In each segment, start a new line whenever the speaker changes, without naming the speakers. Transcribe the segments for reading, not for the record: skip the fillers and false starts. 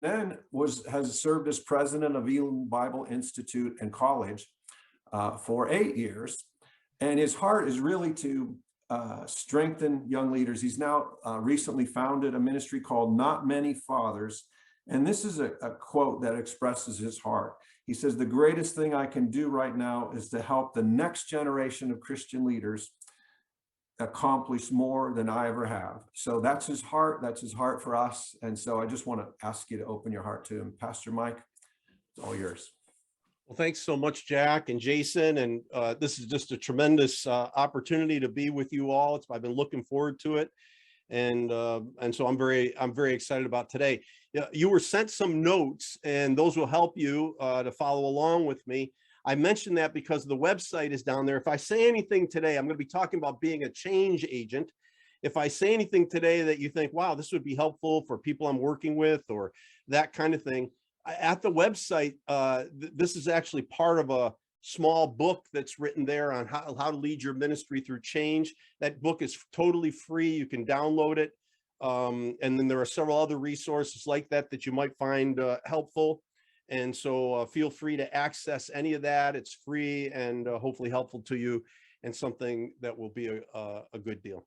Then has served as president of Elam Bible Institute and College for 8 years. And his heart is really to strengthen young leaders. He's now recently founded a ministry called Not Many Fathers. And this is a quote that expresses his heart. He says, "The greatest thing I can do right now is to help the next generation of Christian leaders accomplish more than I ever have." So that's his heart. That's his heart for us. And so I just want to ask you to open your heart to him. Pastor Mike, it's all yours.
Well, thanks so much, Jack and Jason. And this is just a tremendous opportunity to be with you all. I've been looking forward to it. And so I'm very excited about today. You were sent some notes, and those will help you to follow along with me. I mentioned that because the website is down there. If I say anything today, I'm going to be talking about being a change agent. If I say anything today that you think, wow, this would be helpful for people I'm working with or that kind of thing, at the website, this is actually part of a small book that's written there on how to lead your ministry through change. That book is totally free. You can download it. And then there are several other resources like that you might find helpful. And so feel free to access any of that. It's free and hopefully helpful to you and something that will be a good deal.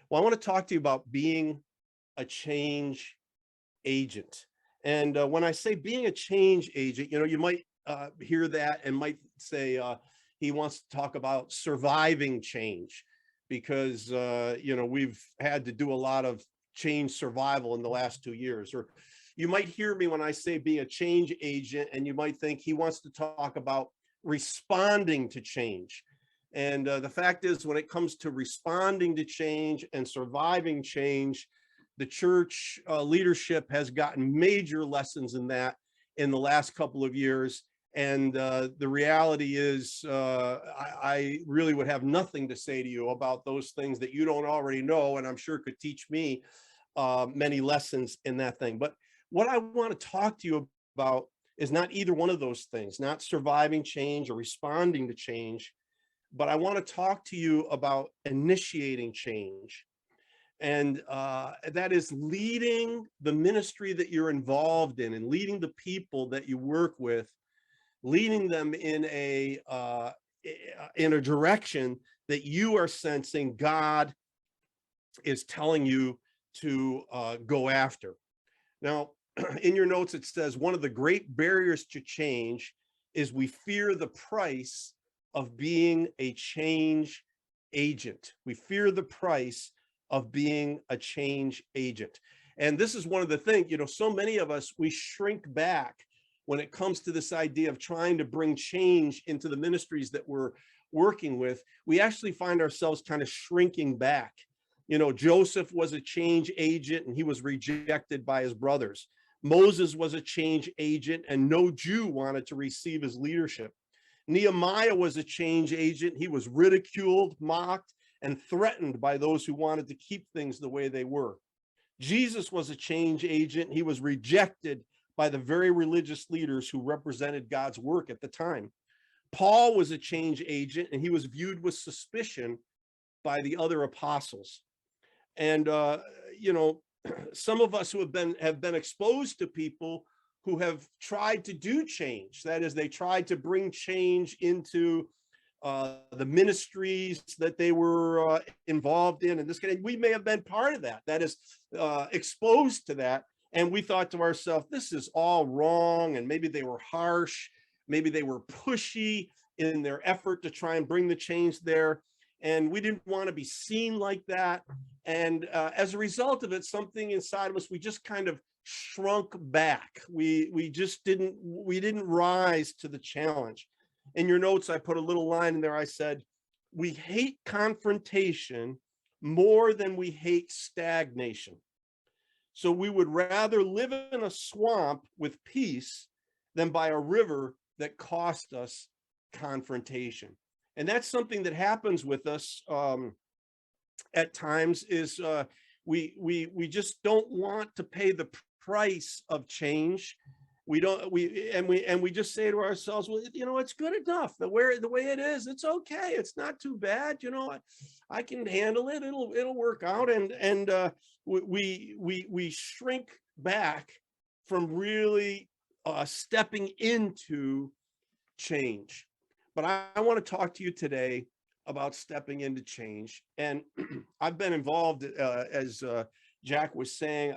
Well, I want to talk to you about being a change agent. And when I say being a change agent, you might hear that and might say he wants to talk about surviving change because, we've had to do a lot of change survival in the last 2 years. Or you might hear me when I say being a change agent, and you might think he wants to talk about responding to change. And the fact is, when it comes to responding to change and surviving change, the church leadership has gotten major lessons in that in the last couple of years. And the reality is, I really would have nothing to say to you about those things that you don't already know, and I'm sure could teach me many lessons in that thing. But what I want to talk to you about is not either one of those things, not surviving change or responding to change, but I want to talk to you about initiating change. And that is leading the ministry that you're involved in and leading the people that you work with, leading them in a direction that you are sensing God is telling you to go after. Now, in your notes, it says one of the great barriers to change is we fear the price of being a change agent. We fear the price of being a change agent. And this is one of the things, so many of us, we shrink back when it comes to this idea of trying to bring change into the ministries that we're working with. We actually find ourselves kind of shrinking back. Joseph was a change agent and he was rejected by his brothers. Moses was a change agent and no Jew wanted to receive his leadership. Nehemiah was a change agent. He was ridiculed, mocked, and threatened by those who wanted to keep things the way they were. Jesus was a change agent. He was rejected by the very religious leaders who represented God's work at the time. Paul was a change agent, and he was viewed with suspicion by the other apostles. And, some of us who have been exposed to people who have tried to do change. That is, they tried to bring change into the ministries that they were involved in, and this kind of, we may have been part of that. That is exposed to that, and we thought to ourselves, this is all wrong. And maybe they were harsh, maybe they were pushy in their effort to try and bring the change there, and we didn't want to be seen like that. And as a result of it, something inside of us, we just kind of shrunk back. We didn't rise to the challenge. In your notes, I put a little line in there. I said, we hate confrontation more than we hate stagnation. So we would rather live in a swamp with peace than by a river that cost us confrontation. And that's something that happens with us at times, is we just don't want to pay the price of change. We just say to ourselves, well, it's good enough the way it is. It's okay. It's not too bad. I can handle it. It'll work out. And we shrink back from really stepping into change. But I want to talk to you today about stepping into change. And I've been involved, as Jack was saying,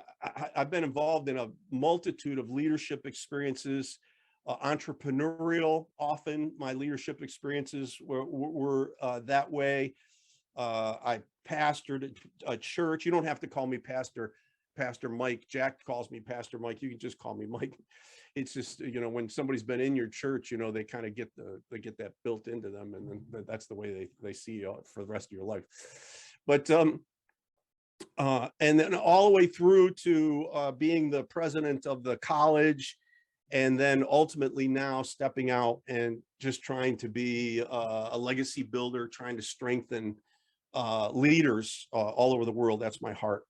I've been involved in a multitude of leadership experiences, entrepreneurial. Often my leadership experiences were that way. I pastored a church. You don't have to call me Pastor Mike. Jack calls me Pastor Mike. You can just call me Mike. It's just, when somebody's been in your church, they kind of get that built into them, and then that's the way they see you for the rest of your life. But and then all the way through to being the president of the college, and then ultimately now stepping out and just trying to be a legacy builder, trying to strengthen leaders all over the world. That's my heart.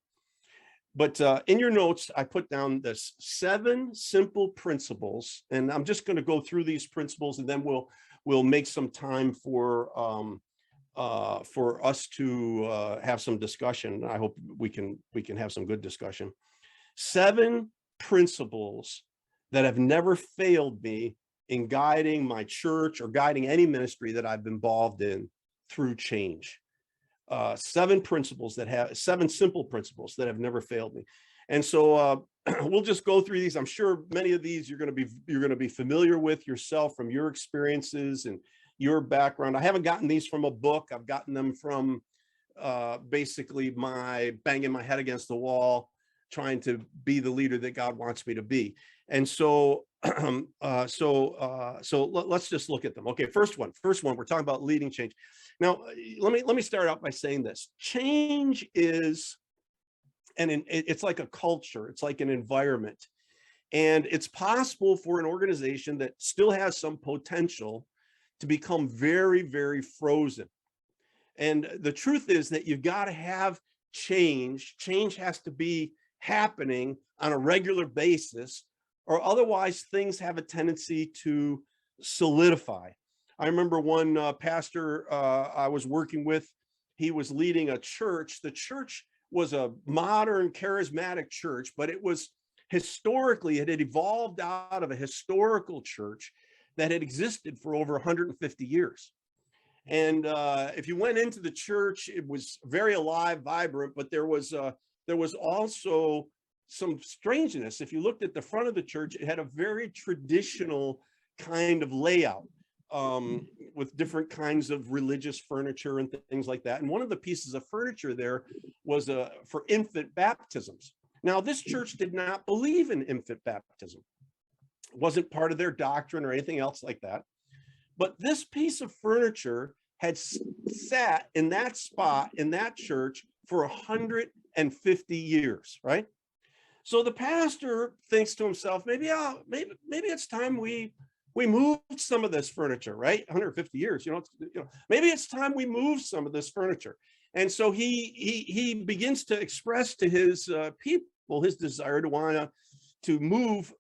But in your notes, I put down this 7 simple principles, and I'm just going to go through these principles, and then we'll make some time for us to have some discussion. I hope we can have some good discussion. 7 principles that have never failed me in guiding my church or guiding any ministry that I've been involved in through change. 7 simple principles that have never failed me. And so we'll just go through these. I'm sure many of these you're going to be familiar with yourself from your experiences and your background. I haven't gotten these from a book. I've gotten them from basically my banging my head against the wall, trying to be the leader that God wants me to be. And so so let's just look at them. Okay, first one, we're talking about leading change. Now, let me start out by saying this. Change is, it's like a culture, it's like an environment. And it's possible for an organization that still has some potential to become very, very frozen. And the truth is that you've got to have change. Change has to be happening on a regular basis, or otherwise things have a tendency to solidify. I remember one pastor I was working with, he was leading a church. The church was a modern charismatic church, but it was historically, it had evolved out of a historical church that had existed for over 150 years. And if you went into the church, it was very alive, vibrant, but there was also some strangeness. If you looked at the front of the church, it had a very traditional kind of layout with different kinds of religious furniture and things like that. And one of the pieces of furniture there was for infant baptisms. Now, this church did not believe in infant baptism. It wasn't part of their doctrine or anything else like that. But this piece of furniture had sat in that spot in that church for 150 years, right? So the pastor thinks to himself, maybe it's time we moved some of this furniture, right? 150 years, maybe it's time we move some of this furniture. And so he begins to express to his people his desire to want to move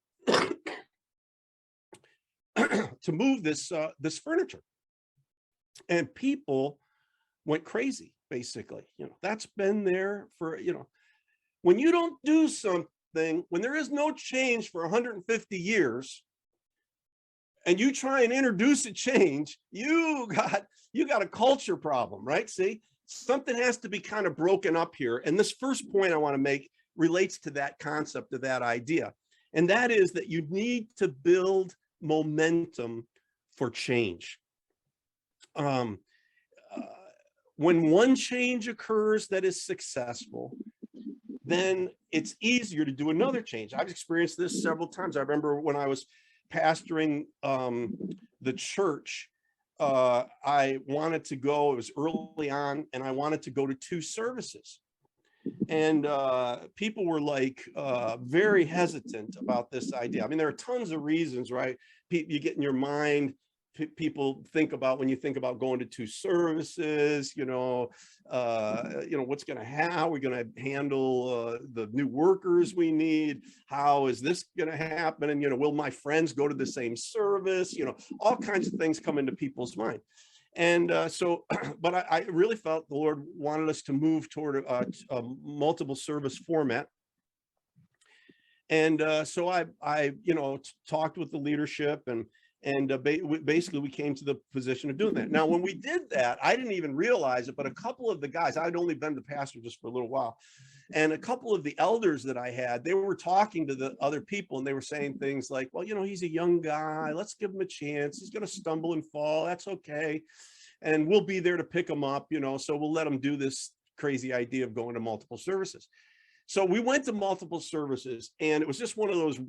to move this furniture. And people went crazy, basically. That's been there for, when you don't do something, when there is no change for 150 years, and you try and introduce a change, you got a culture problem, right? See, something has to be kind of broken up here. And this first point I want to make relates to that concept of that idea. And that is that you need to build momentum for change. When one change occurs that is successful, then it's easier to do another change. I've experienced this several times. I remember when I was pastoring the church, I wanted to go, it was early on, and I wanted to go to 2 services. And people were like very hesitant about this idea. I mean, there are tons of reasons, right? You get in your mind, people think about when you think about going to 2 services, what's going to happen? How are we going to handle the new workers we need? How is this going to happen? And, will my friends go to the same service? All kinds of things come into people's mind. And but I really felt the Lord wanted us to move toward a multiple service format. And so I talked with the leadership, and basically we came to the position of doing that. Now, when we did that, I didn't even realize it, but a couple of the guys, I'd only been the pastor just for a little while, and a couple of the elders that I had, they were talking to the other people, and they were saying things like, well, he's a young guy, let's give him a chance, he's going to stumble and fall, that's okay, and we'll be there to pick him up, so we'll let him do this crazy idea of going to multiple services. So we went to multiple services, and it was just one of those,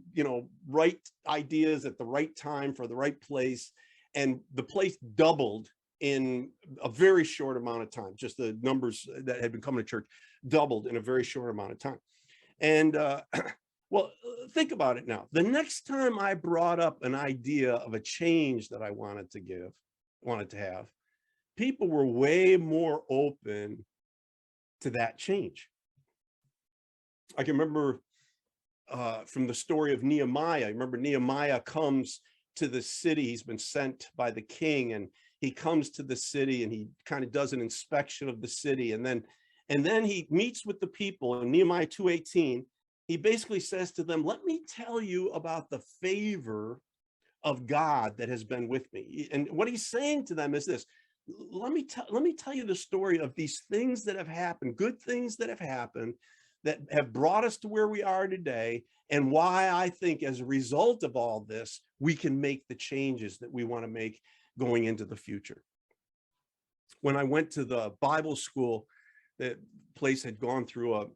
right ideas at the right time for the right place. And the place doubled in a very short amount of time. Just the numbers that had been coming to church doubled in a very short amount of time. And well, think about it now. The next time I brought up an idea of a change that I wanted to have, people were way more open to that change. I can remember from the story of Nehemiah. I remember Nehemiah comes to the city. He's been sent by the king, and he comes to the city, and he kind of does an inspection of the city. And then he meets with the people in Nehemiah 2:18. He basically says to them, let me tell you about the favor of God that has been with me. And what he's saying to them is this: let me tell you the story of these things that have happened, good things that have happened, that have brought us to where we are today, and why I think as a result of all this, we can make the changes that we want to make going into the future. When I went to the Bible school, that place had gone through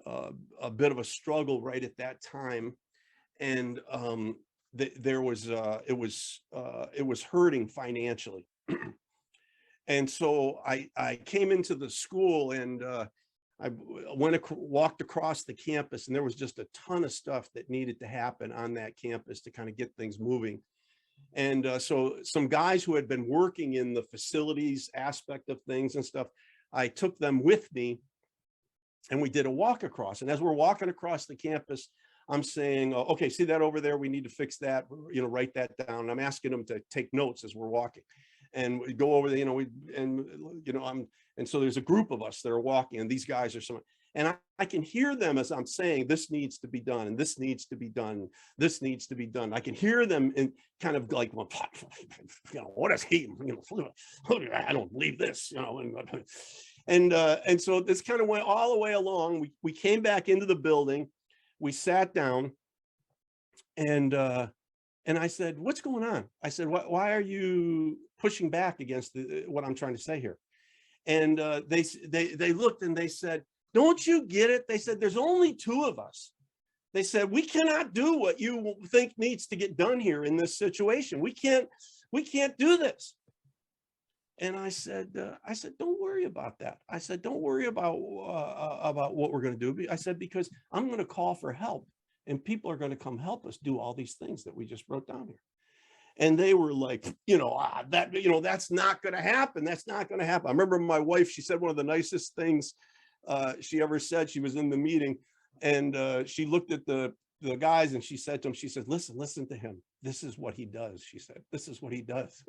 a bit of a struggle right at that time, and it was hurting financially. And so I came into the school, and I walked across the campus, and there was just a ton of stuff that needed to happen on that campus to kind of get things moving. And so some guys who had been working in the facilities aspect of things and stuff, I took them with me, and we did a walk across. And as we're walking across the campus, I'm saying, okay, see that over there? We need to fix that, write that down. And I'm asking them to take notes as we're walking. And we go over there, and so there's a group of us that are walking, and these guys are some, and I can hear them as I'm saying, this needs to be done, and this needs to be done, this needs to be done. I can hear them in kind of like, well, what is he? I don't believe this, and so this kind of went all the way along. We came back into the building, we sat down, and I said, what's going on? I said, why are you pushing back against what I'm trying to say here? And they looked, and they said, don't you get it? They said, there's only two of us. They said, we cannot do what you think needs to get done here in this situation. We can't do this. And I said, don't worry about that. I said, don't worry about what we're going to do. I said, because I'm going to call for help, and people are going to come help us do all these things that we just wrote down here. And they were like, that's not going to happen. That's not going to happen. I remember my wife, she said one of the nicest things she ever said. She was in the meeting, and she looked at the guys, and she said to them, she said, listen to him. This is what he does. She said, this is what he does.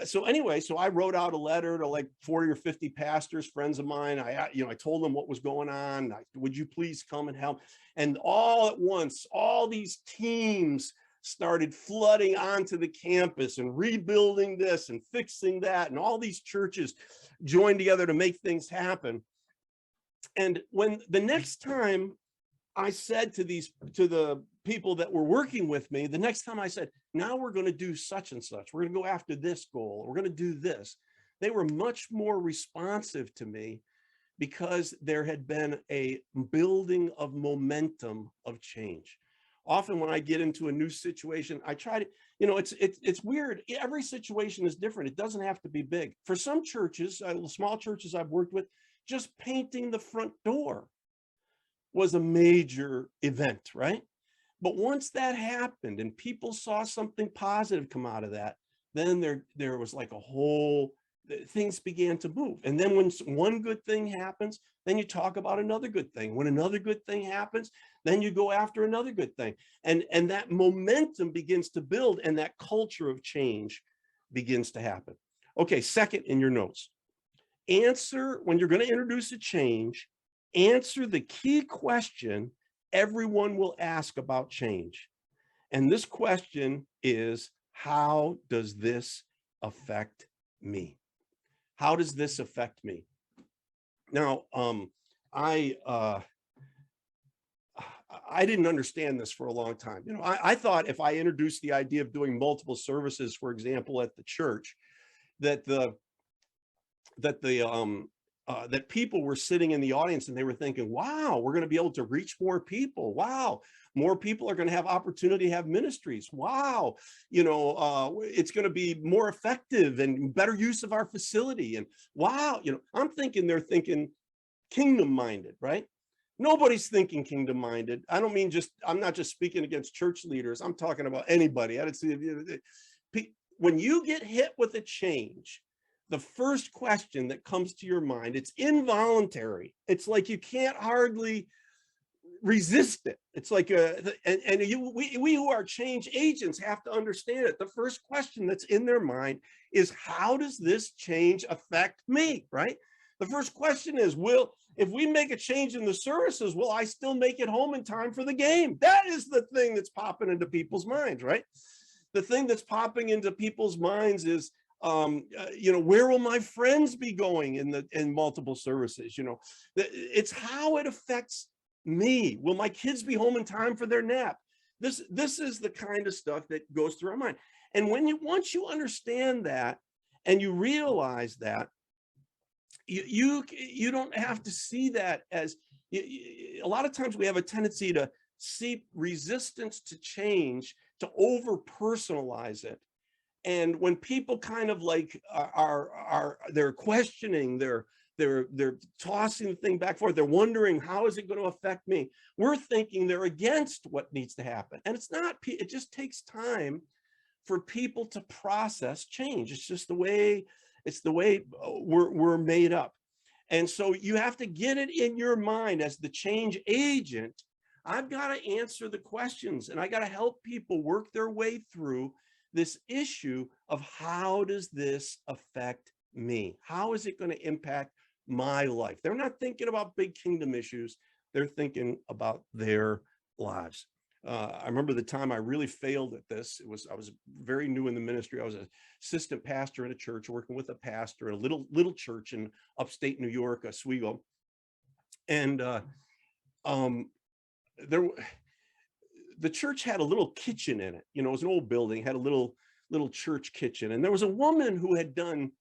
So anyway, so I wrote out a letter to like 40 or 50 pastors, friends of mine. I told them what was going on. Would you please come and help? And all at once, all these teams started flooding onto the campus and rebuilding this and fixing that. And all these churches joined together to make things happen. And when the next time I said to the people that were working with me, the next time I said, now we're going to do such and such, we're going to go after this goal, we're going to do this, they were much more responsive to me, because there had been a building of momentum of change. Often when I get into a new situation, I try to, it's weird. Every situation is different. It doesn't have to be big. For some churches, small churches I've worked with, just painting the front door was a major event, right? But once that happened and people saw something positive come out of that, then there was like a whole, things began to move. And then when one good thing happens, then you talk about another good thing. When another good thing happens, then you go after another good thing. And that momentum begins to build, and that culture of change begins to happen. Okay, second in your notes, when you're going to introduce a change, answer the key question everyone will ask about change. And this question is, how does this affect me? How does this affect me? Now, I didn't understand this for a long time. You know, I thought if I introduced the idea of doing multiple services, for example, at the church, that that people were sitting in the audience and they were thinking, wow, we're going to be able to reach more people. Wow, more people are going to have opportunity to have ministries. Wow, you know, it's going to be more effective and better use of our facility. And wow, you know, I'm thinking they're thinking kingdom minded, right? Nobody's thinking kingdom minded. I don't mean just, I'm not just speaking against church leaders. I'm talking about anybody. When you get hit with a change, the first question that comes to your mind, it's involuntary. It's like you can't hardly resist it. It's like we who are change agents have to understand it. The first question that's in their mind is, how does this change affect me, right? The first question is, if we make a change in the services, will I still make it home in time for the game? That is the thing that's popping into people's minds, right? The thing that's popping into people's minds is, you know, where will my friends be going in multiple services? You know, it's how it affects me. Will my kids be home in time for their nap? This is the kind of stuff that goes through our mind. And once you understand that and you realize that, you don't have to see that as, a lot of times we have a tendency to see resistance to change, to over personalize it. And when people kind of like they're questioning, they're tossing the thing back and forth, they're wondering, how is it going to affect me? We're thinking they're against what needs to happen. And it's not, it just takes time for people to process change. It's just the way, we're made up. And so you have to get it in your mind as the change agent. I've got to answer the questions, and I got to help people work their way through this issue of, how does this affect me? How is it going to impact my life? They're not thinking about big kingdom issues. They're thinking about their lives. I remember the time I really failed at this. I was very new in the ministry. I was an assistant pastor in a church, working with a pastor in a little church in upstate New York, Oswego. And the church had a little kitchen in it. You know, it was an old building, had a little church kitchen. And there was a woman who had done,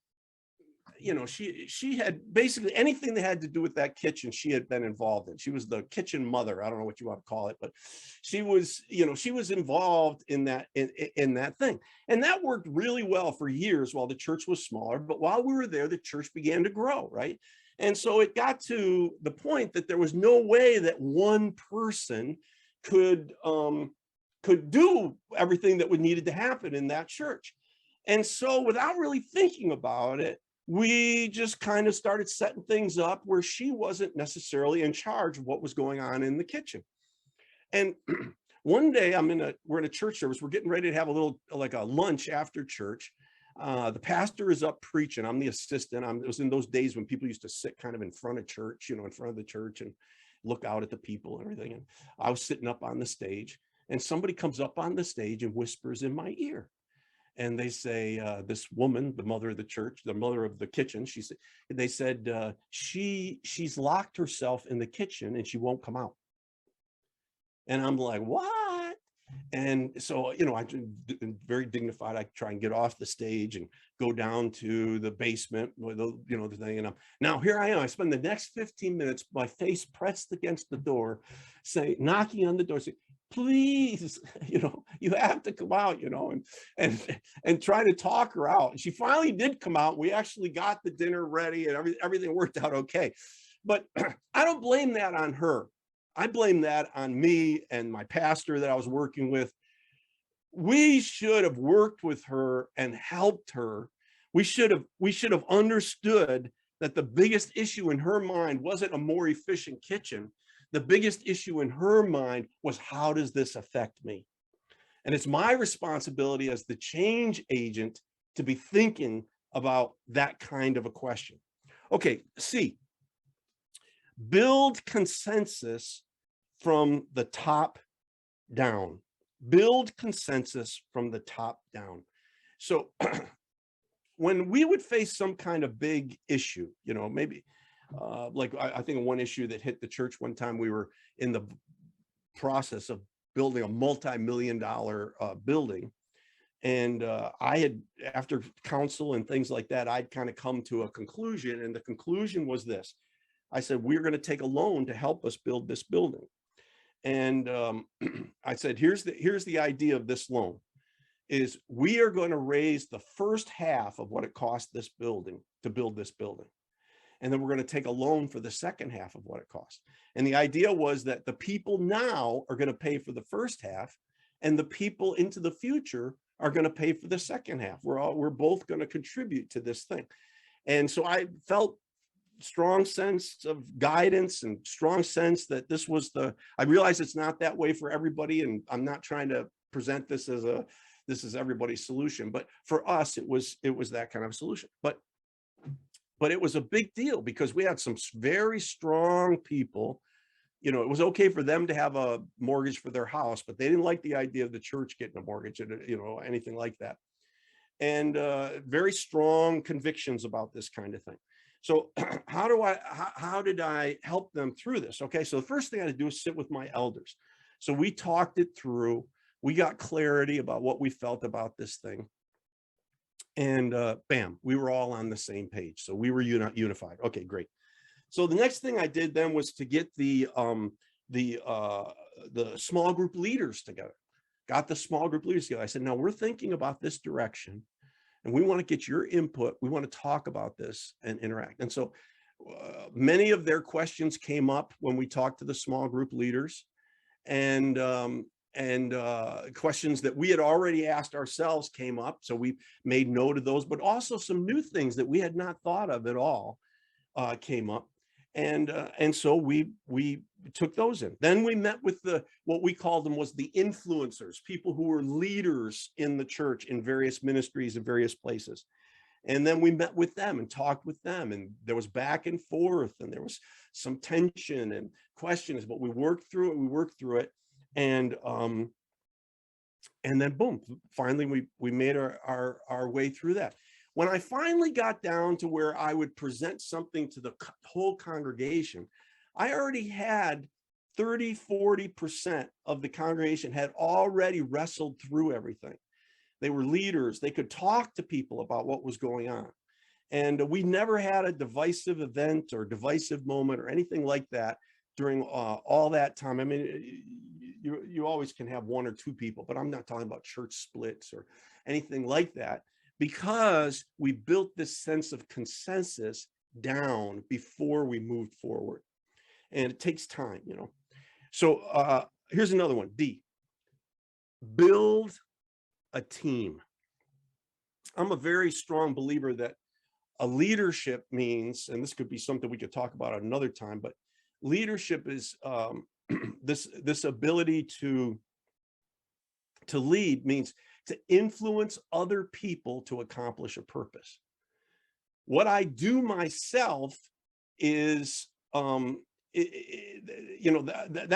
you know, she had basically anything that had to do with that kitchen, she had been involved in. She was the kitchen mother. I don't know what you want to call it, but she was, you know, she was involved in that, in that thing. And that worked really well for years while the church was smaller. But while we were there, the church began to grow, right? And so it got to the point that there was no way that one person could do everything that needed to happen in that church. And so without really thinking about it, we just kind of started setting things up where she wasn't necessarily in charge of what was going on in the kitchen. And one day we're in a church service. We're getting ready to have like a lunch after church. The pastor is up preaching. I'm the assistant. It was in those days when people used to sit kind of in front of church, you know, in front of the church and look out at the people and everything. And I was sitting up on the stage, and somebody comes up on the stage and whispers in my ear. And they say, this woman, the mother of the church, the mother of the kitchen, they said, she's locked herself in the kitchen and she won't come out. And I'm like, what? And so, you know, I'm very dignified. I try and get off the stage and go down to the basement with the, you know, the thing. And now here I am. I spend the next 15 minutes, my face pressed against the door, knocking on the door, saying, please, you know, you have to come out, you know, and try to talk her out. And she finally did come out. We actually got the dinner ready and everything worked out okay. But I don't blame that on her. I blame that on me and my pastor that I was working with. We should have worked with her and helped her. We should have understood that the biggest issue in her mind wasn't a more efficient kitchen. The biggest issue in her mind was, how does this affect me? And it's my responsibility as the change agent to be thinking about that kind of a question. Okay, C. build consensus from the top down. Build consensus from the top down. So when we would face some kind of big issue, maybe like I think one issue that hit the church one time, we were in the process of building a multi-million-dollar building. And I had, after counsel and things like that, I'd kind of come to a conclusion. And the conclusion was this. I said, we're going to take a loan to help us build this building. And I said, here's the idea of this loan is we are going to raise the first half of what it cost this building to build this building. And then we're going to take a loan for the second half of what it costs. And the idea was that the people now are going to pay for the first half, and the people into the future are going to pay for the second half. We're both going to contribute to this thing. And so I felt strong sense of guidance and strong sense that this was I realize it's not that way for everybody. And I'm not trying to present this as this is everybody's solution, but for us, it was that kind of solution. But it was a big deal because we had some very strong people. It was okay for them to have a mortgage for their house, but they didn't like the idea of the church getting a mortgage, anything like that. And very strong convictions about this kind of thing. So how did I help them through this? Okay, so the first thing I had to do is sit with my elders. So we talked it through. We got clarity about what we felt about this thing. And bam, we were all on the same page. So we were unified. Okay, great. So the next thing I did then was to get the small group leaders together. Got the small group leaders together. I said, now we're thinking about this direction, and we want to get your input. We want to talk about this and interact. And so many of their questions came up when we talked to the small group leaders, and questions that we had already asked ourselves came up. So we made note of those, but also some new things that we had not thought of at all came up. And so we took those in. Then we met with what we called them was the influencers, people who were leaders in the church in various ministries in various places. And then we met with them and talked with them, and there was back and forth, and there was some tension and questions, but we worked through it. And then boom, finally we made our way through that. When I finally got down to where I would present something to the whole congregation, I already had 30-40% of the congregation had already wrestled through everything. They were leaders. They could talk to people about what was going on. And we never had a divisive event or divisive moment or anything like that during all that time. I mean, you always can have one or two people, but I'm not talking about church splits or anything like that, because we built this sense of consensus down before we moved forward. And it takes time, So here's another one, D, build a team. I'm a very strong believer that a leadership means, and this could be something we could talk about at another time, but leadership is this ability to lead means to influence other people to accomplish a purpose. What I do myself is, that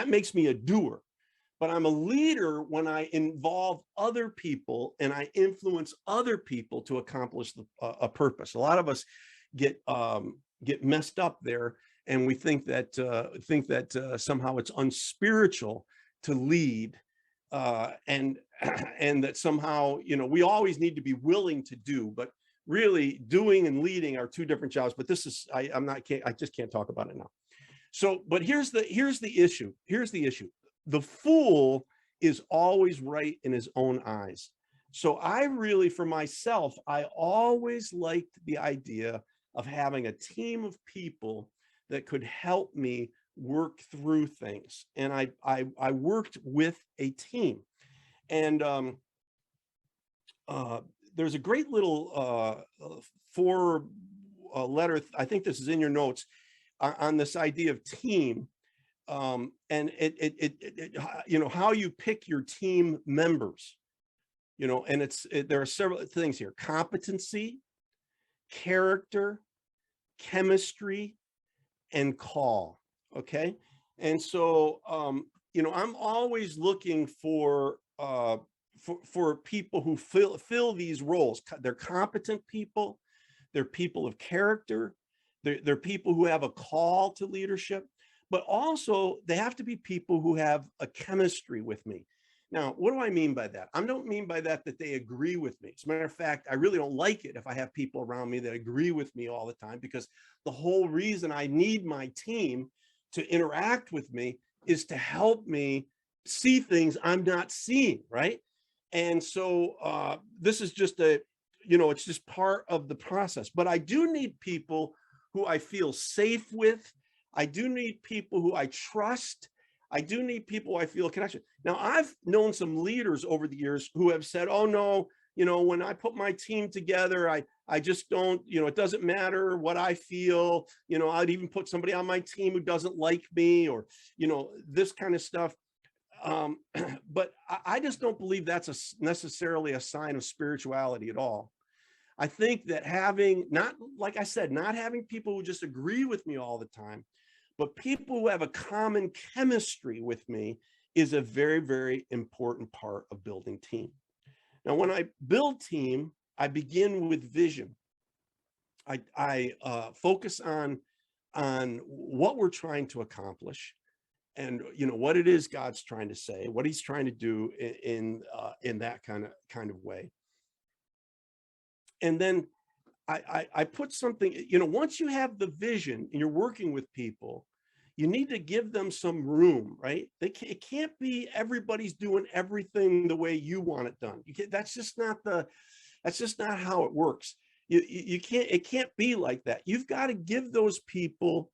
makes me a doer, but I'm a leader when I involve other people and I influence other people to accomplish a purpose. A lot of us get messed up there, and we think that somehow it's unspiritual to lead, and that somehow, we always need to be willing to do, but really doing and leading are two different jobs. But this is, I just can't talk about it now. So, but here's the issue. The fool is always right in his own eyes. So I really, for myself, I always liked the idea of having a team of people that could help me work through things. And I worked with a team. And there's a great little 4-letter, I think this is in your notes, on this idea of team. And how you pick your team members, and there are several things here: competency, character, chemistry, and call. Okay. And so, I'm always looking for people who fill these roles. They're competent people. They're people of character. They're people who have a call to leadership, but also they have to be people who have a chemistry with me. Now, what do I mean by that? I don't mean by that they agree with me. As a matter of fact, I really don't like it if I have people around me that agree with me all the time, because the whole reason I need my team to interact with me is to help me see things I'm not seeing, right? And so this is just it's just part of the process. But I do need people who I feel safe with. I do need people who I trust. I do need people who I feel a connection. Now, I've known some leaders over the years who have said, oh, no, when I put my team together, I just don't, it doesn't matter what I feel. I'd even put somebody on my team who doesn't like me, or, this kind of stuff. But I just don't believe that's necessarily a sign of spirituality at all. I think that like I said, not having people who just agree with me all the time, but people who have a common chemistry with me is a very, very important part of building team. Now, when I build team, I begin with vision. I focus on what we're trying to accomplish, and what it is God's trying to say, what He's trying to do in that kind of way. And then I put something, once you have the vision and you're working with people, you need to give them some room, right? It can't be everybody's doing everything the way you want it done. That's just not how it works. It can't be like that. You've got to give those people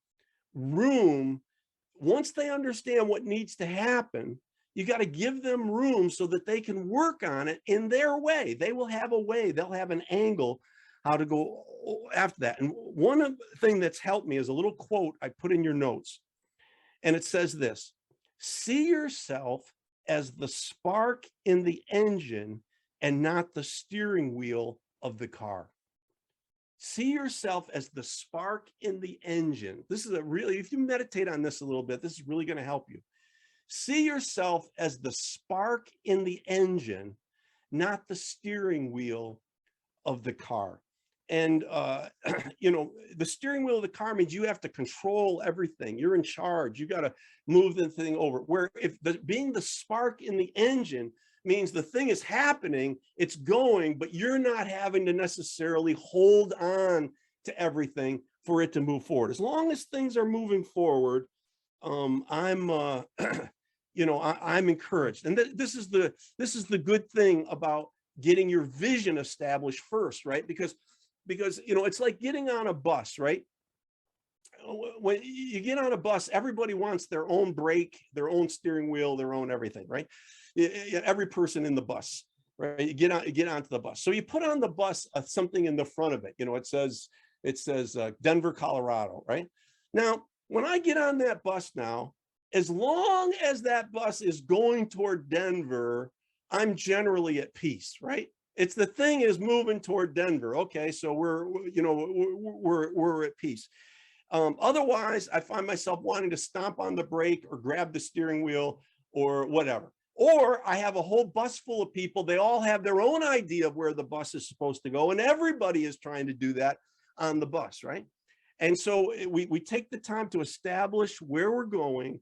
room. Once they understand what needs to happen, you got to give them room so that they can work on it in their way. They will have a way, they'll have an angle how to go after that. And one thing that's helped me is a little quote I put in your notes. And it says this: see yourself as the spark in the engine and not the steering wheel of the car. See yourself as the spark in the engine. This is if you meditate on this a little bit, this is really going to help you. See yourself as the spark in the engine, not the steering wheel of the car. And, the steering wheel of the car means you have to control everything. You're in charge. You got to move the thing over. Where if being the spark in the engine means the thing is happening, it's going, but you're not having to necessarily hold on to everything for it to move forward. As long as things are moving forward, I'm I'm encouraged. And this is the good thing about getting your vision established first, right? Because it's like getting on a bus, right? When you get on a bus, everybody wants their own brake, their own steering wheel, their own everything, right? Every person in the bus, right? You get onto the bus. So you put on the bus something in the front of it. It says Denver, Colorado, right? Now, when I get on that bus now, as long as that bus is going toward Denver, I'm generally at peace, right? It's the thing is moving toward Denver. Okay, so we're at peace. Otherwise, I find myself wanting to stomp on the brake or grab the steering wheel or whatever. Or I have a whole bus full of people. They all have their own idea of where the bus is supposed to go, and everybody is trying to do that on the bus, right? And so we take the time to establish where we're going,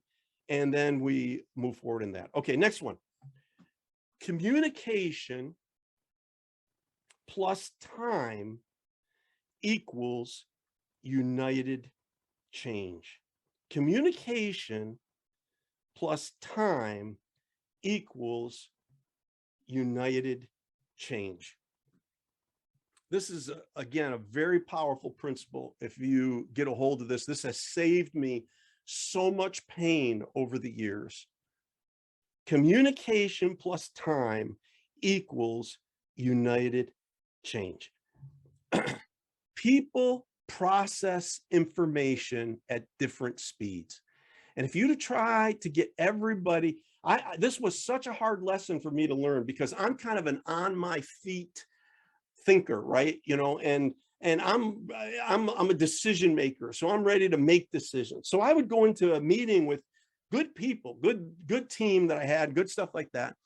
and then we move forward in that. Okay, next one. Communication plus time equals united change. Communication plus time equals united change. This is, again, a very powerful principle. If you get a hold of this, this has saved me so much pain over the years. Communication plus time equals united change. People process information at different speeds. And if you try to get everybody, this was such a hard lesson for me to learn, because I'm kind of an on my feet thinker, right? And and I'm a decision maker, so I'm ready to make decisions. So I would go into a meeting with good people, good team that I had, good stuff like that.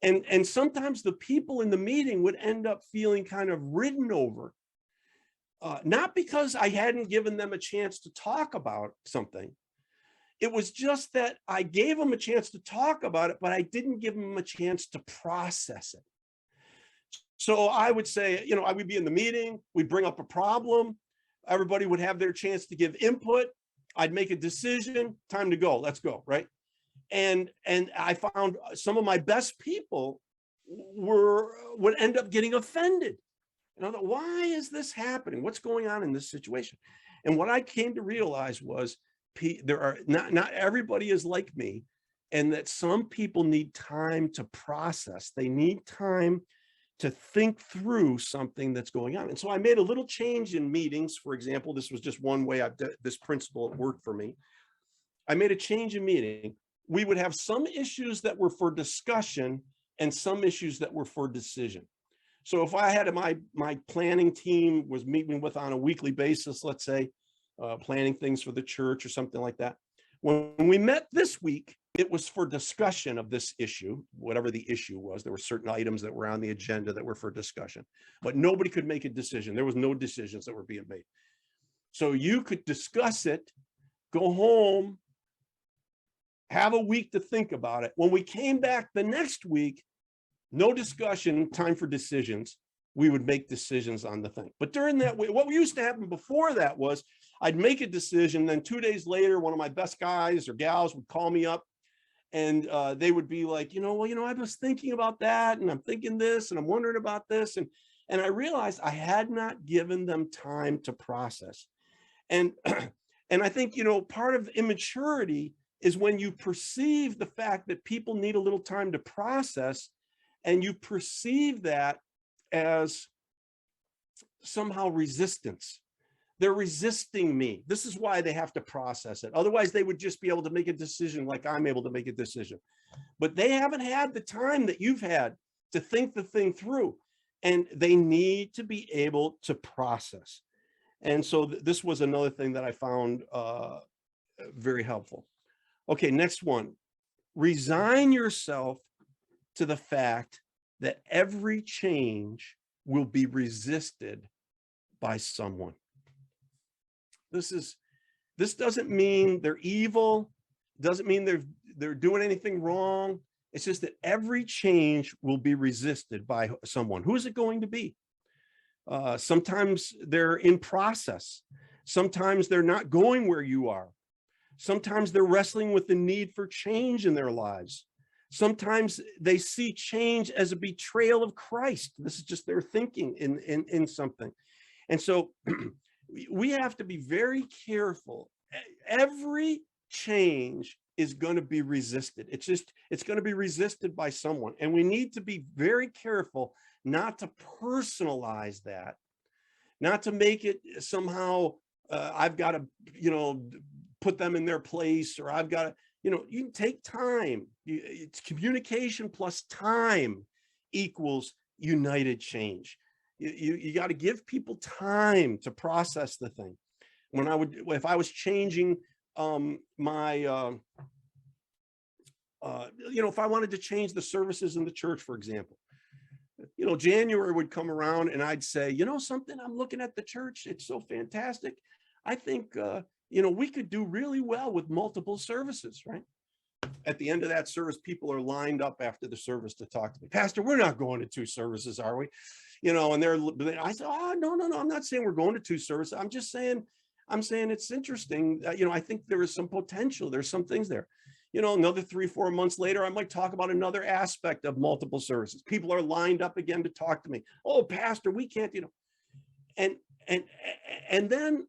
And sometimes the people in the meeting would end up feeling kind of ridden over, not because I hadn't given them a chance to talk about something. It was just that I gave them a chance to talk about it, but I didn't give them a chance to process it. So I would say, I would be in the meeting, we'd bring up a problem, everybody would have their chance to give input, I'd make a decision, time to go, let's go, right? And I found some of my best people would end up getting offended. And I thought, why is this happening? What's going on in this situation? And what I came to realize was there are not everybody is like me, and that some people need time to process. They need time to think through something that's going on. And so I made a little change in meetings. For example, this was just one way I've done this principle at work for me. I made a change in meeting. We would have some issues that were for discussion and some issues that were for decision. So if I had my planning team was meeting with on a weekly basis, let's say, planning things for the church or something like that. When we met this week, it was for discussion of this issue, whatever the issue was. There were certain items that were on the agenda that were for discussion, but nobody could make a decision. There was no decisions that were being made. So you could discuss it, go home, have a week to think about it. When we came back the next week, no discussion, time for decisions. We would make decisions on the thing. But during that week, what used to happen before that was I'd make a decision. Then 2 days later, one of my best guys or gals would call me up, and they would be like, I was thinking about that, and I'm thinking this, and I'm wondering about this. And I realized I had not given them time to process. And, and I think, part of immaturity is when you perceive the fact that people need a little time to process, and you perceive that as somehow resistance. They're resisting me. This is why they have to process it. Otherwise, they would just be able to make a decision like I'm able to make a decision. But they haven't had the time that you've had to think the thing through, and they need to be able to process. And so this was another thing that I found very helpful. Okay, next one. Resign yourself to the fact that every change will be resisted by someone. This doesn't mean they're evil, doesn't mean they're doing anything wrong. It's just that every change will be resisted by someone. Who is it going to be? Sometimes they're in process. Sometimes they're not going where you are. Sometimes they're wrestling with the need for change in their lives. Sometimes they see change as a betrayal of Christ. This is just their thinking in something. And so we have to be very careful. Every change is going to be resisted. It's going to be resisted by someone. And we need to be very careful not to personalize that, not to make it somehow, I've got to, put them in their place, or I've got to, you can take time. It's communication plus time equals united change. You got to give people time to process the thing. If I was changing if I wanted to change the services in the church, for example, January would come around and I'd say, something, I'm looking at the church. It's so fantastic. I think, we could do really well with multiple services, right? At the end of that service, people are lined up after the service to talk to me. Pastor, we're not going to 2 services, are we? And I said, oh, no, I'm not saying we're going to 2 services. I'm saying it's interesting. I think there is some potential. There's some things there. Another 3-4 months later, I might talk about another aspect of multiple services. People are lined up again to talk to me. Oh, Pastor, we can't, and then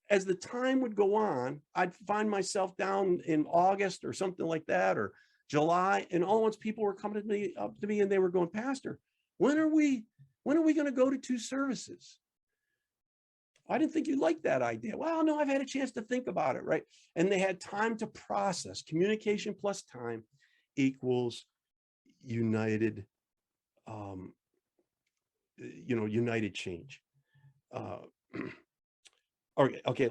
as the time would go on, I'd find myself down in August or something like that, or July, and all at once people were coming up to me and they were going, Pastor, when are we going to go to 2 services? I didn't think you'd like that idea. Well, no, I've had a chance to think about it, right? And they had time to process. Communication plus time equals united, united change. uh, okay,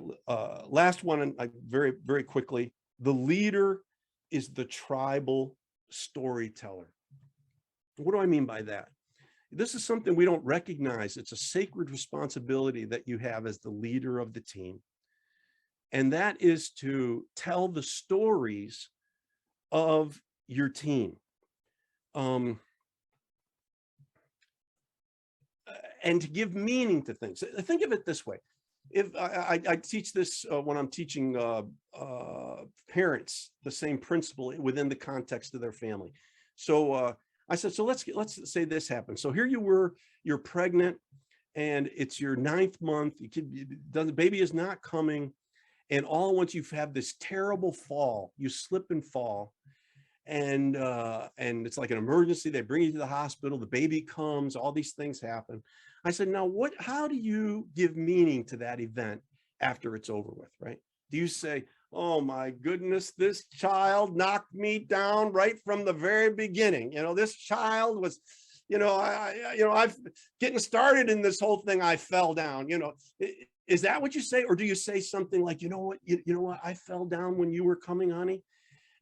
last one, and very, very quickly, the leader is the tribal storyteller. What do I mean by that? This is something we don't recognize. It's a sacred responsibility that you have as the leader of the team. And that is to tell the stories of your team. And to give meaning to things. Think of it this way. If I teach this when I'm teaching parents, the same principle within the context of their family. So I said, so let's say this happens. So here you were, you're pregnant, and it's your 9th month. The baby is not coming, and all at once you've had this terrible fall. You slip and fall, and it's like an emergency. They bring you to the hospital. The baby comes. All these things happen. I said, now how do you give meaning to that event after it's over with, right? Do you say, oh my goodness, this child knocked me down right from the very beginning. This child was, I've getting started in this whole thing. I fell down, is that what you say? Or do you say something like, you know what, I fell down when you were coming, honey.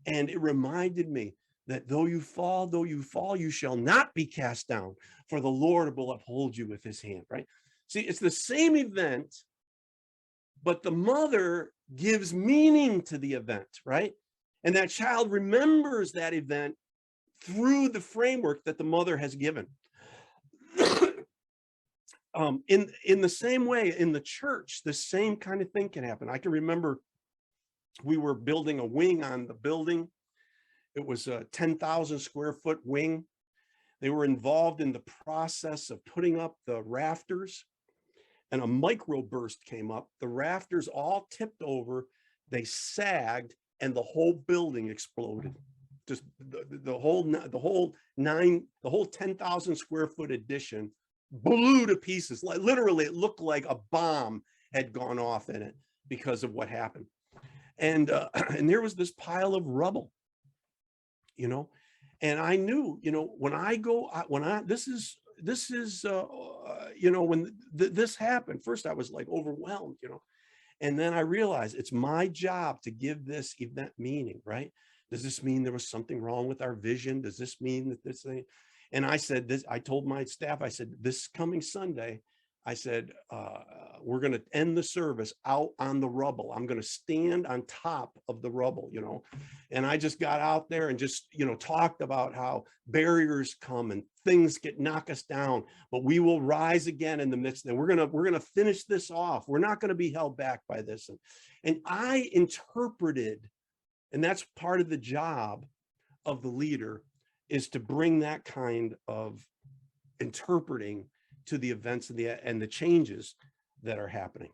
And it reminded me that though you fall, you shall not be cast down, for the Lord will uphold you with his hand, right? See, it's the same event, but the mother gives meaning to the event, right? And that child remembers that event through the framework that the mother has given. In the same way, in the church, the same kind of thing can happen. I can remember we were building a wing on the building. It was a 10,000 square foot wing. They were involved in the process of putting up the rafters, and a microburst came up. The rafters all tipped over, they sagged, and the whole building exploded. Just the whole 10,000 square foot addition blew to pieces. Like literally, it looked like a bomb had gone off in it because of what happened. And there was this pile of rubble, and I knew, when this happened, first I was like overwhelmed, and then I realized it's my job to give this event meaning, right? Does this mean there was something wrong with our vision? Does this mean that this thing? And I said this, I told my staff, I said, this coming Sunday, I said, we're going to end the service out on the rubble. I'm going to stand on top of the rubble, and I just got out there and just, talked about how barriers come and things knock us down, but we will rise again in the midst. And we're going to finish this off. We're not going to be held back by this. And I interpreted, and that's part of the job of the leader, is to bring that kind of interpreting to the events and the changes that are happening.